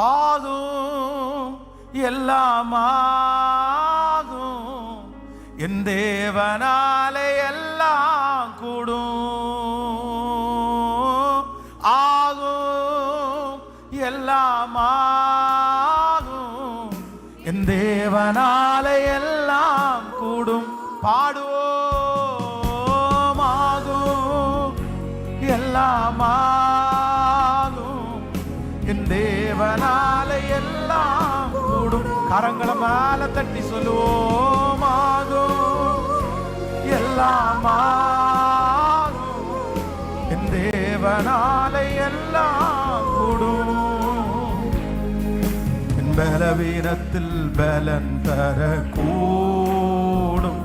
ஆகும், எல்லாமாகும். என் தேவனாலே எல்லாம் கூடும். ஆகும், எல்லாமாகும். என் தேவனாலே எல்லாம் கூடும். பாடுவோம். ஆகும், எல்லாமாகும். என் தேவனாலே எல்லாம் கூடும். கரங்களை மேல தட்டி சொல்லுவோம். ஆகும், எல்லாமாகும். என் தேவனாலே எல்லாம் கூடும். என் பலவீனத்தில் பலன் தர கூடும்.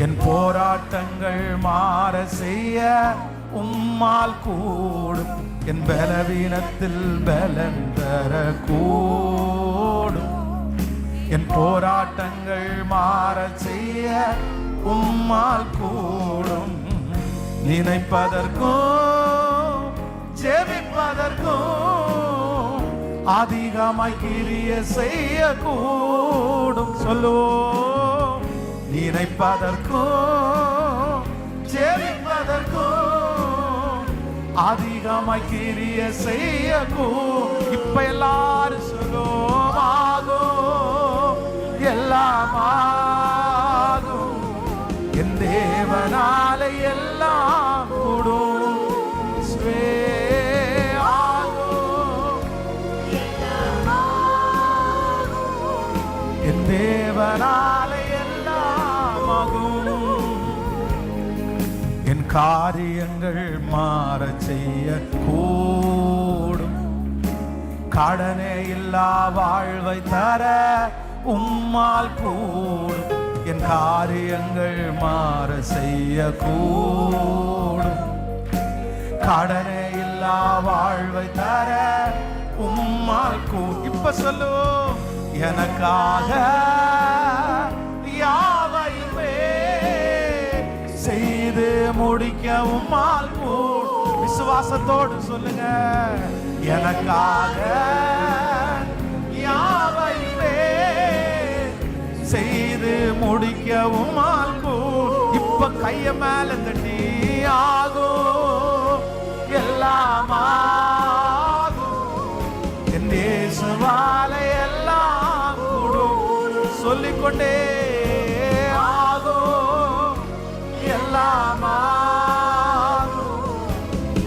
என் போராட்டங்கள் மாற செய்ய உம்மால் கூடும். என் பலவீனத்தில் பலன் தர கூடும். என் போராட்டங்கள் மாற செய்ய உம்மால் கூடும். நினைப்பதற்கும் ஜெபிப்பதற்கும் அதிகமாய் கிரிய செய்ய கூடும். சொல்லுவோம். நினைப்பதற்கும் ஜெபிப்பதற்கும் அதிகமாய் கிரிய செய்ய கூடும். இப்ப எல்லாரும் சொல்லுவோம். ஆகும், எல்லாமாகும். என் தேவனாலே எல்லாம் கூடும். என் தேவனாலே எல்லாம் ஆகும். என் காரியங்கள் மாற செய்ய கூடும். கடனே இல்லா வாழ்வை தர உம்மால் கூடும். என் காரியங்கள் மாற செய்ய கூடும். கடனே இல்லா வாழ்வை தர உம்மால் கூடும். இப்ப சொல்லுவோம். எனக்காக யாவையுமே செய்து முடிக்க உம்மால் கூடும். விசுவாசத்தோடு சொல்லுங்க. எனக்காக யாவையுமே செய்து முடிக்க உம்மால் கூடும். இப்ப கைய மேல தட்டி ஆகும், எல்லாமாகும். என் இயேசுவாலே எல்லாம் கூடும். சொல்லிக்கொண்டே ஆகும், எல்லாமாகும்.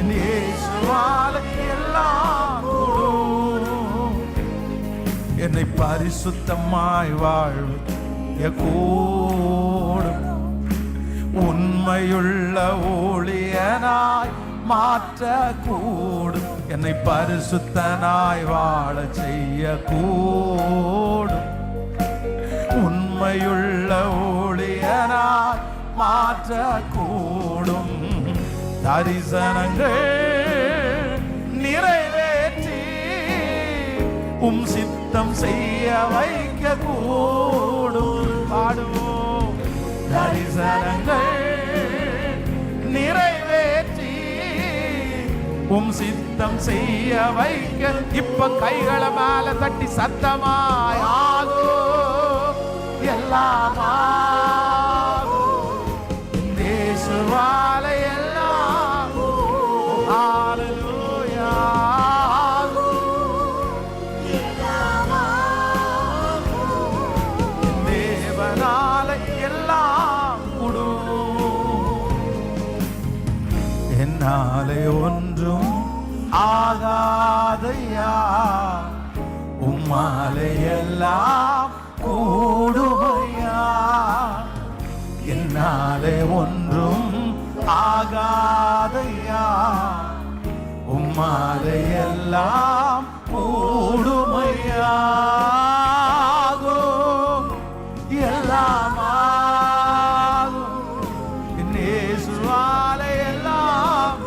என் இயேசுவாலே எல்லாம் கூடும். என்னை பரிசுத்தமாய் வாழ்வு கூடும். உண்மையுள்ள ஊழியனாய் மாற்ற கூடும். என்னை பரிசுத்தனாய் வாழ செய்ய கூடும். உண்மையுள்ள ஊழியனாய் மாற்ற கூடும். தரிசனங்கள் நிறைவேற்றி உம் சித்தம் செய்ய வைக்க கூடும். பாடுவோம். தரிசனங்கள் நிறைவேற்றி உம் சித்தம் செய்ய வைக்க. இப்ப கைகளை மேல தட்டி சத்தமாய் ஆகும், எல்லாமாகும். இயேசுவாலே எல்லாம். ஹல்லேலூயா. தேவனாலே எல்லாம் கூடும். என்னாலே ஒன்றும் ஆகாதையா, உம்மாலே எல்லாம் கூடுமையா. என்னாலே ஒன்றும் ஆகாதையா, உம்மாலே எல்லாம் கூடுமையா. எல்லாமாகும். என் இயேசுவாலே எல்லாம்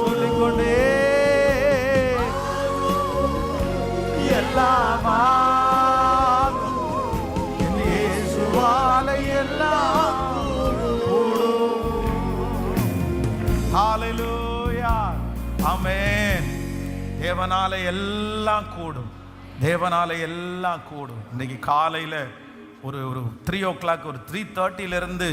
சொல்லிக்கொண்டே எல்லாமாகும். என் இயேசுவாலே எல்லாம் கூடும். ஹல்லேலூயா. ஆமென். தேவனால எல்லாம் கூடும், தேவனால எல்லாம் கூடும். இன்னைக்கு காலையில் ஒரு 3 o'clock, ஒரு 3:30 இருந்து